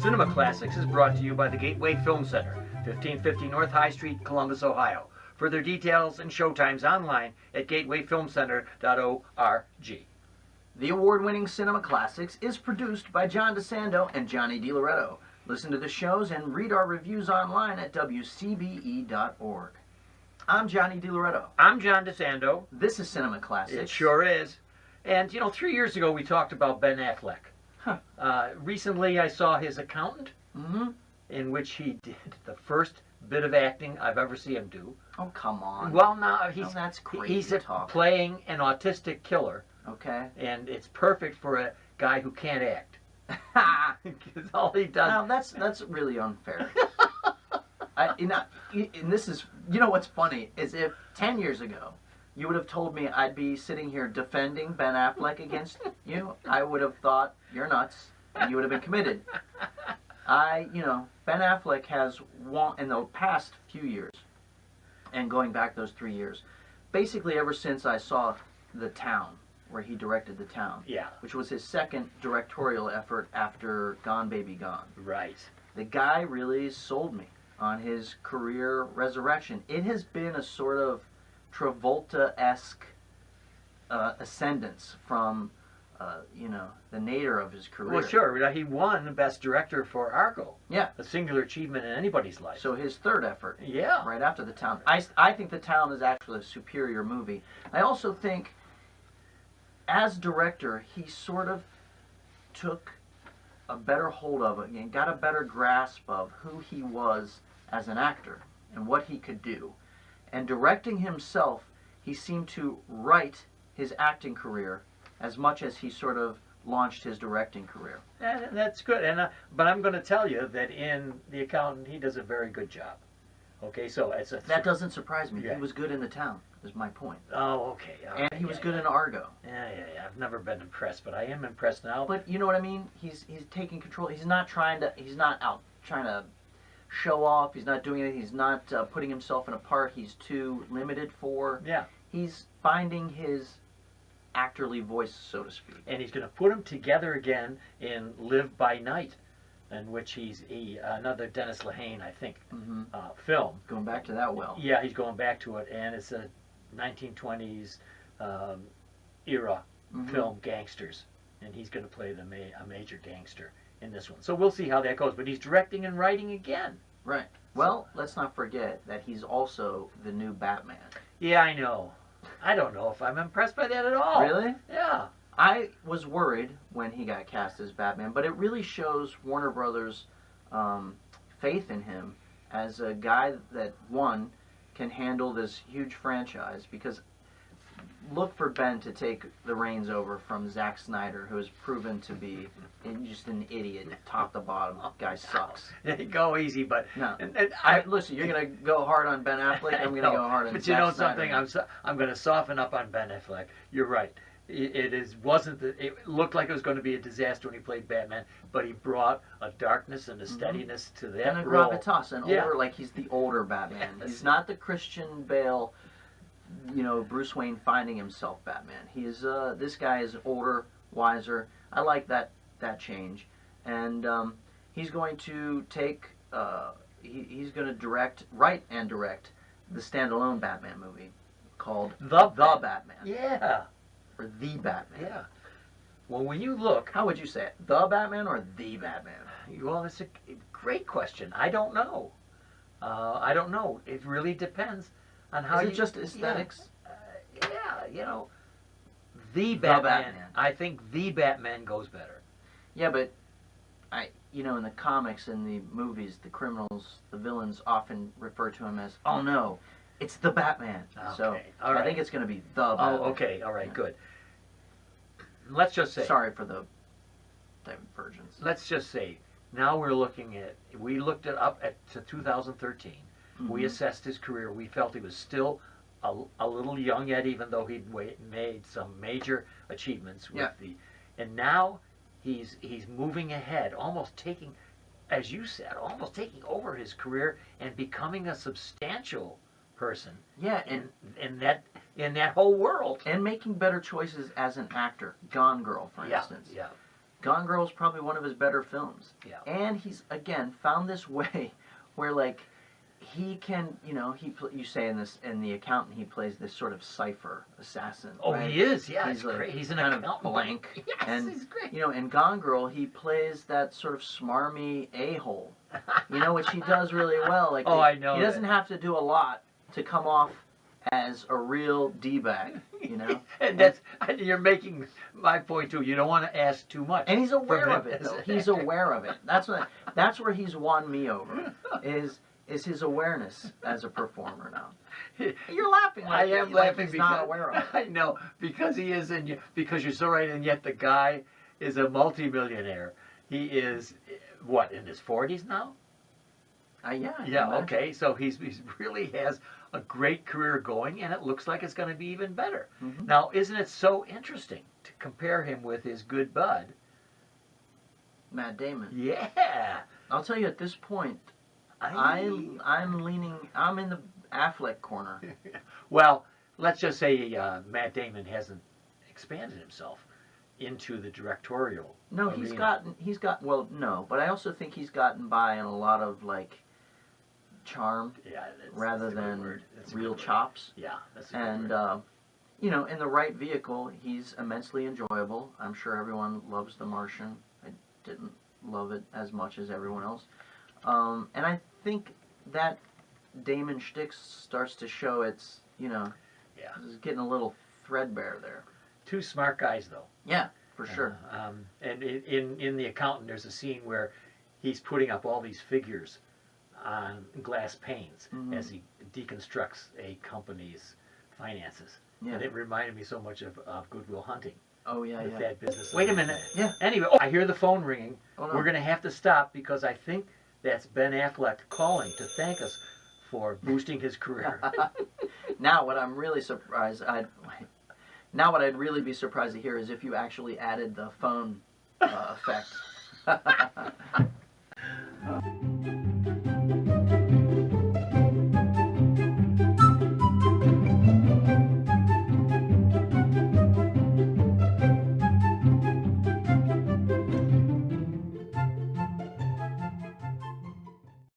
Cinema Classics is brought to you by the Gateway Film Center, 1550 North High Street, Columbus, Ohio. Further details and showtimes online at gatewayfilmcenter.org. The award-winning Cinema Classics is produced by John DeSando and Johnny DiLoretto. Listen to the shows and read our reviews online at WCBE.org. I'm Johnny DiLoretto. I'm John DeSando. This is Cinema Classics. It sure is. And, 3 years ago we talked about Ben Affleck. Huh. Recently I saw his accountant, in which he did the first bit of acting I've ever seen him do. Oh, come on. Well, now that's crazy he's talk. playing an autistic killer. Okay. And it's perfect for a guy who can't act. Because all he does. Now that's really unfair. And this is, what's funny is if 10 years ago you would have told me I'd be sitting here defending Ben Affleck against you, I would have thought you're nuts and you would have been committed. Ben Affleck has won in the past few years, and going back those 3 years, basically ever since I saw The Town, where he directed The Town, which was his second directorial effort after Gone Baby Gone. Right. The guy really sold me on his career resurrection. It has been a sort of Travolta-esque ascendance from, the nadir of his career. Well, sure. He won Best Director for Argo. Yeah. A singular achievement in anybody's life. So his third effort. Yeah. Right after The Town. I think The Town is actually a superior movie. I also think, as director, he sort of took a better hold of it and got a better grasp of who he was as an actor and what he could do. And directing himself, he seemed to write his acting career as much as he sort of launched his directing career. And that's good. But I'm going to tell you that in The Accountant, he does a very good job. Okay, so it's that doesn't surprise me. Yeah. He was good in The Town, is my point. Oh, okay. And he was good in Argo. Yeah. I've never been impressed, but I am impressed now. But you know what I mean? He's taking control. He's not out trying to show off. He's not doing anything. He's not putting himself in a part he's too limited for. Yeah. He's finding his actorly voice, so to speak. And he's going to put them together again in Live by Night, in which he's another Dennis Lehane, I think, film. Going back to that well. Yeah, he's going back to it, and it's a 1920s era film, gangsters, and he's going to play a major gangster in this one. So we'll see how that goes, but he's directing and writing again. Right. Well, let's not forget that he's also the new Batman. Yeah, I know. I don't know if I'm impressed by that at all. Really? Yeah. I was worried when he got cast as Batman, but it really shows Warner Brothers' faith in him as a guy that, one, can handle this huge franchise, because look for Ben to take the reins over from Zack Snyder, who has proven to be just an idiot, top to bottom. Guy sucks. Go easy, but no. And listen, you're gonna go hard on Ben Affleck. I'm gonna go hard on. But Zack you know Snyder. something? I'm going to soften up on Ben Affleck. You're right. It looked like it was going to be a disaster when he played Batman, but he brought a darkness and a steadiness to that and a role. gravitas, older, like he's the older Batman. He's not the Christian Bale, Bruce Wayne finding himself Batman. He is this guy is older, wiser. I like that change, and he's going to take he's going to write and direct the standalone Batman movie called The Batman. Yeah. Or The Batman. Yeah. Well, when you look, how would you say it? The Batman or The Batman? Well, it's a great question. I don't know. I don't know. It really depends on how Is it just aesthetics? Yeah, The Batman. I think The Batman goes better. Yeah, but in the comics and the movies, the criminals, the villains often refer to him as, oh no, it's the Batman. Okay. So all right. I think it's going to be the Batman. Oh, okay. All right, good. Let's just say. Sorry for the divergence. Let's just say, now we looked it up to 2013. We assessed his career. We felt he was still a little young yet, even though he'd made some major achievements with and now he's moving ahead, almost taking, as you said, almost taking over his career and becoming a substantial person. Yeah, in that whole world. And making better choices as an actor. Gone Girl, for instance. Yeah. Gone Girl is probably one of his better films. Yeah. And he's, again, found this way where, like, he can, you know, you say in The Accountant, he plays this sort of cipher assassin. Oh, right? he is, yeah. He's, like, He's an kind accountant. of blank. Yes, and, he's great. you know, in Gone Girl, he plays that sort of smarmy a-hole, you know, which he does really well. Like, I know he doesn't have to do a lot to come off as a real D-bag, you know? And you're making my point too. You don't want to ask too much. And he's aware from of him. it, though. He's aware of it. That's where he's won me over, is his awareness as a performer now. You're laughing. I am laughing he's because not aware of it. I know, because he is, because you're so right, and yet the guy is a multimillionaire. He is, what, in his 40s now? Yeah. Yeah, okay, so he's really has a great career going, and it looks like it's going to be even better. Mm-hmm. Now, isn't it so interesting to compare him with his good bud, Matt Damon. Yeah. I'll tell you, at this point, I'm in the Affleck corner. Well, let's just say Matt Damon hasn't expanded himself into the directorial. No, arena. but I also think he's gotten by in a lot of, like, charm Yeah, rather that's a good than word. That's a real good word. chops. Yeah, that's a good And, word. you know, in the right vehicle, he's immensely enjoyable. I'm sure everyone loves The Martian. I didn't love it as much as everyone else. And I think that Damon shtick starts to show it's, you know, Yeah. it's getting a little threadbare there. Two smart guys, though. Yeah, for sure. And in The Accountant, there's a scene where he's putting up all these figures on glass panes as he deconstructs a company's finances. Yeah. And it reminded me so much of Good Will Hunting. Oh, yeah, With yeah. that business. Wait a minute. Yeah. Anyway, I hear the phone ringing. Oh, no. We're going to have to stop because I think that's Ben Affleck calling to thank us for boosting his career. Now, what I'm really surprised, now what I'd really be surprised to hear is if you actually added the phone effect.